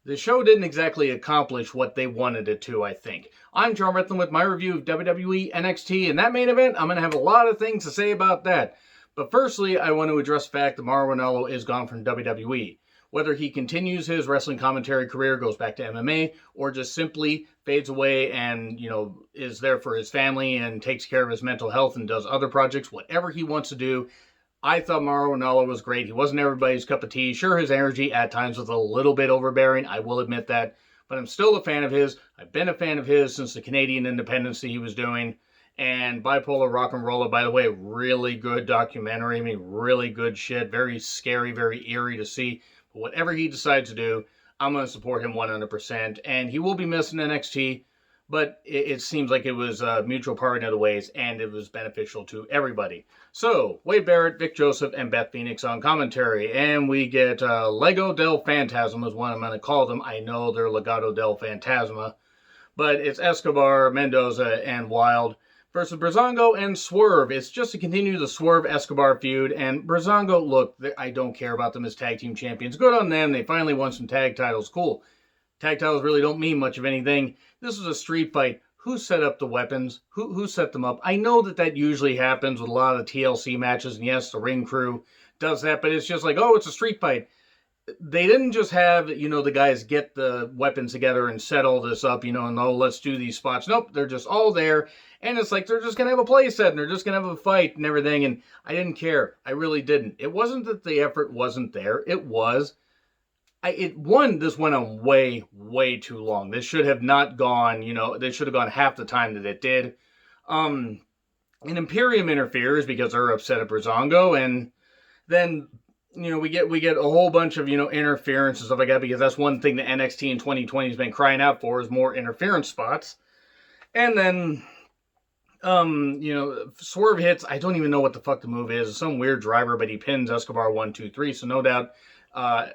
the show didn't exactly accomplish what they wanted it to, I think. I'm John Ritlin with my review of WWE NXT, and that main event, I'm going to have a lot of things to say about that. But firstly, I want to address the fact that Mauro Ranallo is gone from WWE. Whether he continues his wrestling commentary career, goes back to MMA, or just simply fades away and, is there for his family and takes care of his mental health and does other projects, whatever he wants to do, I thought Mauro Ranallo was great. He wasn't everybody's cup of tea. Sure, his energy at times was a little bit overbearing. I will admit that. But I'm still a fan of his. I've been a fan of his since the Canadian independence that he was doing. And Bipolar Rock and Roller, by the way, really good documentary. I mean, really good shit. Very scary, very eerie to see. But whatever he decides to do, I'm going to support him 100%. And he will be missing NXT. But it seems like it was a mutual parting of the ways, and it was beneficial to everybody. So, Wade Barrett, Vic Joseph, and Beth Phoenix on commentary. And we get Legato Del Phantasm is what I'm going to call them. I know they're Legato Del Phantasma. But it's Escobar, Mendoza, and Wilde versus Breezango and Swerve. It's just to continue the Swerve-Escobar feud. And Breezango, look, I don't care about them as tag team champions. Good on them. They finally won some tag titles. Cool. Tag titles really don't mean much of anything. This was a street fight. Who set up the weapons? Who set them up? I know that usually happens with a lot of the TLC matches, and yes, the ring crew does that, but it's just like, oh, it's a street fight. They didn't just have, the guys get the weapons together and set all this up, and oh, let's do these spots. Nope, they're just all there, and it's like they're just going to have a play set, and they're just going to have a fight and everything, and I didn't care. I really didn't. It wasn't that the effort wasn't there. It was. This went on way, way too long. This should have not gone, they should have gone half the time that it did. And Imperium interferes because they're upset at Breezango, and then, we get a whole bunch of, interference and stuff like that, because that's one thing that NXT in 2020 has been crying out for, is more interference spots. And then, Swerve hits, I don't even know what the fuck the move is. It's some weird driver, but he pins Escobar 1, 2, 3, so no doubt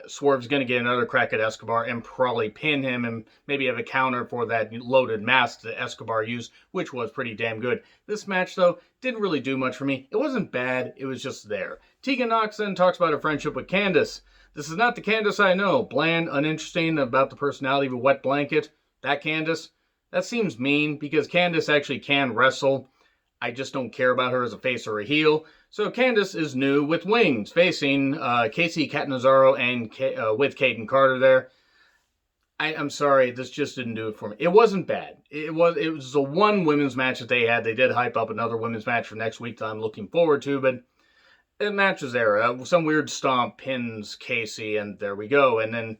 Swerve's going to get another crack at Escobar and probably pin him and maybe have a counter for that loaded mask that Escobar used, which was pretty damn good. This match, though, didn't really do much for me. It wasn't bad. It was just there. Tegan Knox then talks about her friendship with Candice. This is not the Candice I know. Bland, uninteresting, about the personality of a wet blanket. That Candice? That seems mean, because Candice actually can wrestle. I just don't care about her as a face or a heel. So Candice is new with wings, facing Casey Catanzaro and with Caden Carter there. I'm sorry, this just didn't do it for me. It wasn't bad. It was the one women's match that they had. They did hype up another women's match for next week that I'm looking forward to, but the match was there. Some weird stomp pins Casey, and there we go. And then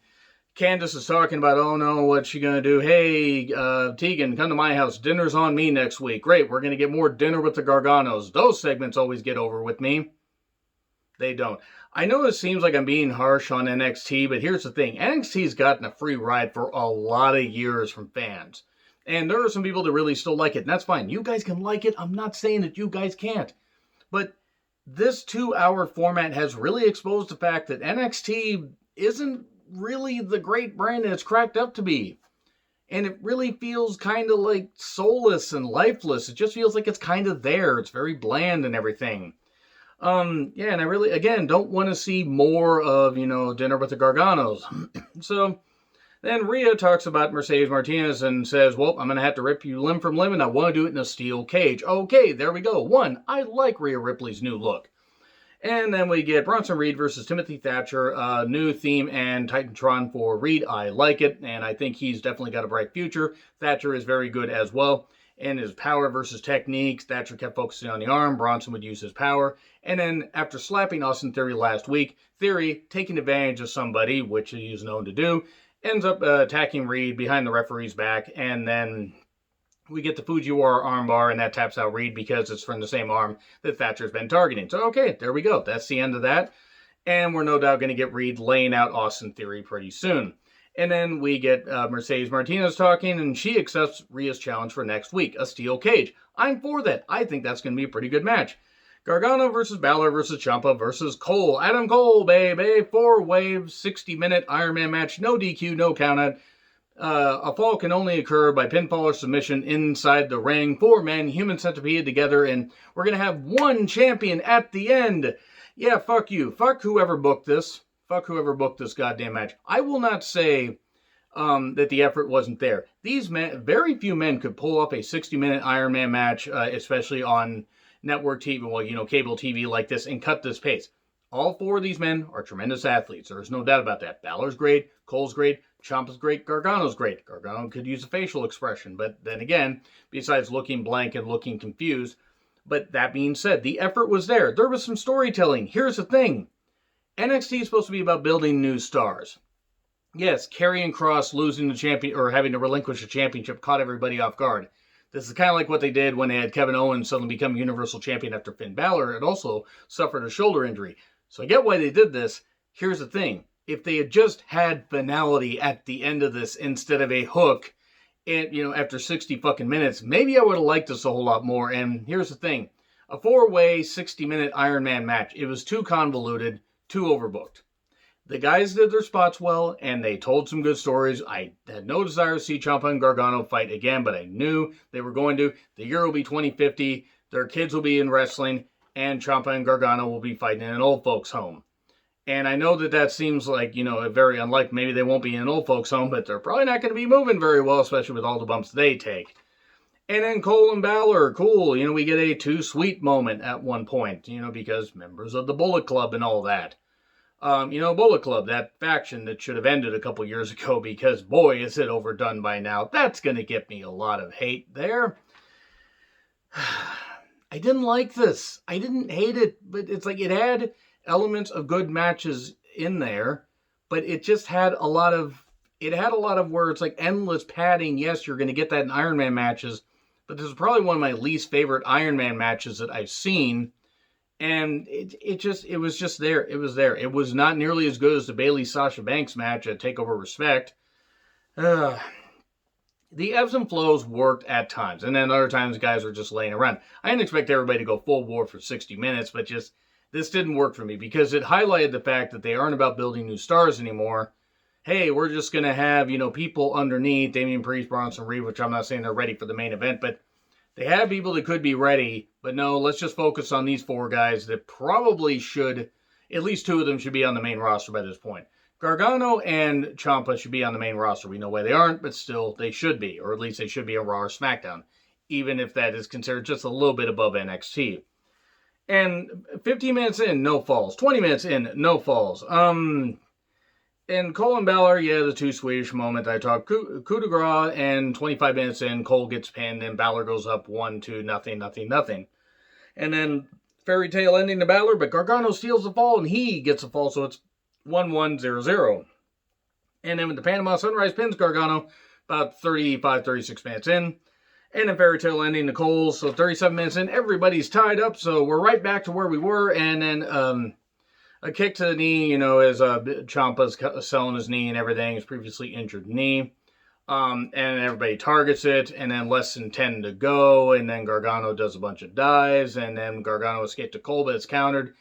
Candice is talking about, oh no, what's she going to do? Hey, Tegan, come to my house. Dinner's on me next week. Great, we're going to get more Dinner with the Garganos. Those segments always get over with me. They don't. I know it seems like I'm being harsh on NXT, but here's the thing. NXT's gotten a free ride for a lot of years from fans. And there are some people that really still like it, and that's fine. You guys can like it. I'm not saying that you guys can't. But this 2-hour format has really exposed the fact that NXT isn't really the great brand that it's cracked up to be. And it really feels kind of like soulless and lifeless. It just feels like it's kind of there. It's very bland and everything. And I really, again, don't want to see more of, Dinner with the Garganos. So then Rhea talks about Mercedes Martinez and says, well, I'm going to have to rip you limb from limb, and I want to do it in a steel cage. Okay, there we go. One, I like Rhea Ripley's new look. And then we get Bronson Reed versus Timothy Thatcher, new theme and Titantron for Reed. I like it, and I think he's definitely got a bright future. Thatcher is very good as well. And his power versus techniques, Thatcher kept focusing on the arm. Bronson would use his power. And then after slapping Austin Theory last week, Theory, taking advantage of somebody, which he is known to do, ends up attacking Reed behind the referee's back, and then we get the Fujiwara armbar, and that taps out Reed because it's from the same arm that Thatcher's been targeting. So, okay, there we go. That's the end of that. And we're no doubt going to get Reed laying out Austin Theory pretty soon. And then we get Mercedes Martinez talking, and she accepts Rhea's challenge for next week, a steel cage. I'm for that. I think that's going to be a pretty good match. Gargano versus Balor versus Ciampa versus Cole. Adam Cole, baby. 4-wave, 60-minute Iron Man match. No DQ, no countout. A fall can only occur by pinfall or submission inside the ring. 4 men, human centipede together, and we're going to have one champion at the end. Yeah, fuck you. Fuck whoever booked this. Fuck whoever booked this goddamn match. I will not say that the effort wasn't there. These men, very few men could pull off a 60-minute Iron Man match, especially on network TV, well, cable TV like this, and cut this pace. All four of these men are tremendous athletes. There is no doubt about that. Balor's great, Cole's great, Ciampa's great, Gargano's great. Gargano could use a facial expression, but then again, besides looking blank and looking confused. But that being said, the effort was there. There was some storytelling. Here's the thing. NXT is supposed to be about building new stars. Yes, Karrion Kross losing the champion or having to relinquish the championship caught everybody off guard. This is kind of like what they did when they had Kevin Owens suddenly become Universal Champion after Finn Balor had also suffered a shoulder injury. So I get why they did this. Here's the thing. If they had just had finality at the end of this instead of a hook, and after 60 fucking minutes, maybe I would have liked this a whole lot more. And here's the thing. A 4-way, 60-minute Iron Man match. It was too convoluted, too overbooked. The guys did their spots well, and they told some good stories. I had no desire to see Ciampa and Gargano fight again, but I knew they were going to. The year will be 2050. Their kids will be in wrestling, and Ciampa and Gargano will be fighting in an old folks' home. And I know that seems like, very unlikely. Maybe they won't be in an old folks' home, but they're probably not going to be moving very well, especially with all the bumps they take. And then Cole and Balor, cool. We get a too sweet moment at one point, because members of the Bullet Club and all that. Bullet Club, that faction that should have ended a couple years ago because, boy, is it overdone by now. That's going to get me a lot of hate there. I didn't like this. I didn't hate it, but it's like it had elements of good matches in there, but it just had a lot of where it's like endless padding. Yes, you're going to get that in Iron Man matches, but this is probably one of my least favorite Iron Man matches that I've seen. And it was just there. It was there. It was not nearly as good as the Bayley-Sasha Banks match at TakeOver Respect. The ebbs and flows worked at times. And then other times guys were just laying around. I didn't expect everybody to go full bore for 60 minutes, but this didn't work for me because it highlighted the fact that they aren't about building new stars anymore. Hey, we're just going to have, people underneath, Damian Priest, Bronson Reed, which I'm not saying they're ready for the main event, but they have people that could be ready, but no, let's just focus on these four guys that probably should, at least two of them should be on the main roster by this point. Gargano and Ciampa should be on the main roster. We know why they aren't, but still, they should be, or at least they should be on Raw or SmackDown, even if that is considered just a little bit above NXT. And 15 minutes in, no falls. 20 minutes in, no falls. And Cole and Balor, the too Swedish moment I talked. Coup de grace, and 25 minutes in, Cole gets pinned, and Balor goes up 1-2, and then fairy tale ending to Balor, but Gargano steals the fall, and he gets the fall, so it's 1-1-0-0. And then with the Panama Sunrise pins Gargano, about 35, 36 minutes in, and then fairy tale ending to Cole, so 37 minutes in, everybody's tied up, so we're right back to where we were, and then, a kick to the knee, as Ciampa's selling his knee and everything, his previously injured knee. And everybody targets it, and then less than 10 to go, and then Gargano does a bunch of dives, and then Gargano escapes to Cole, but it's countered.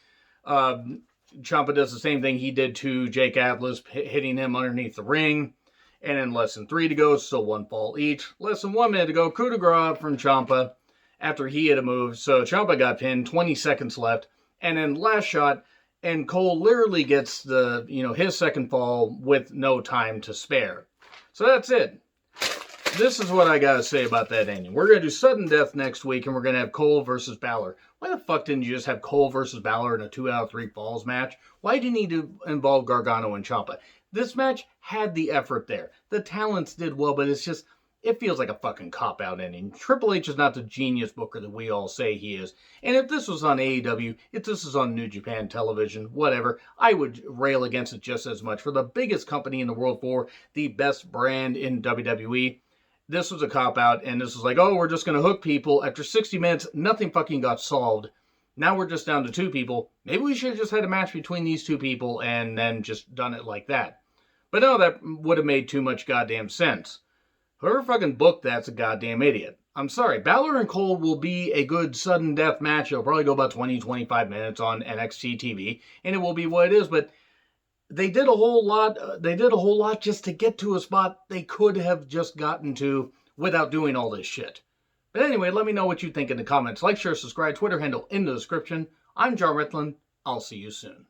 Ciampa does the same thing he did to Jake Atlas, hitting him underneath the ring. And then less than 3 to go, still 1 fall each. Less than 1 minute to go, coup de grace from Ciampa after he had a move. So Ciampa got pinned, 20 seconds left, and then last shot, and Cole literally gets his second fall with no time to spare. So that's it. This is what I got to say about that ending. We're going to do sudden death next week, and we're going to have Cole versus Balor. Why the fuck didn't you just have Cole versus Balor in a 2 out of 3 falls match? Why did you need to involve Gargano and Ciampa? This match had the effort there. The talents did well, but it feels like a fucking cop-out ending. Triple H is not the genius booker that we all say he is. And if this was on AEW, if this was on New Japan Television, whatever, I would rail against it just as much. For the biggest company in the world, for the best brand in WWE, this was a cop-out, and this was like, oh, we're just going to hook people. After 60 minutes, nothing fucking got solved. Now we're just down to 2 people. Maybe we should have just had a match between these 2 people and then just done it like that. But no, that would have made too much goddamn sense. Whoever fucking booked that's a goddamn idiot. I'm sorry. Balor and Cole will be a good sudden death match. It'll probably go about 20, 25 minutes on NXT TV, and it will be what it is. But they did a whole lot. They did a whole lot just to get to a spot they could have just gotten to without doing all this shit. But anyway, let me know what you think in the comments. Like, share, subscribe, Twitter handle in the description. I'm John Ritlin. I'll see you soon.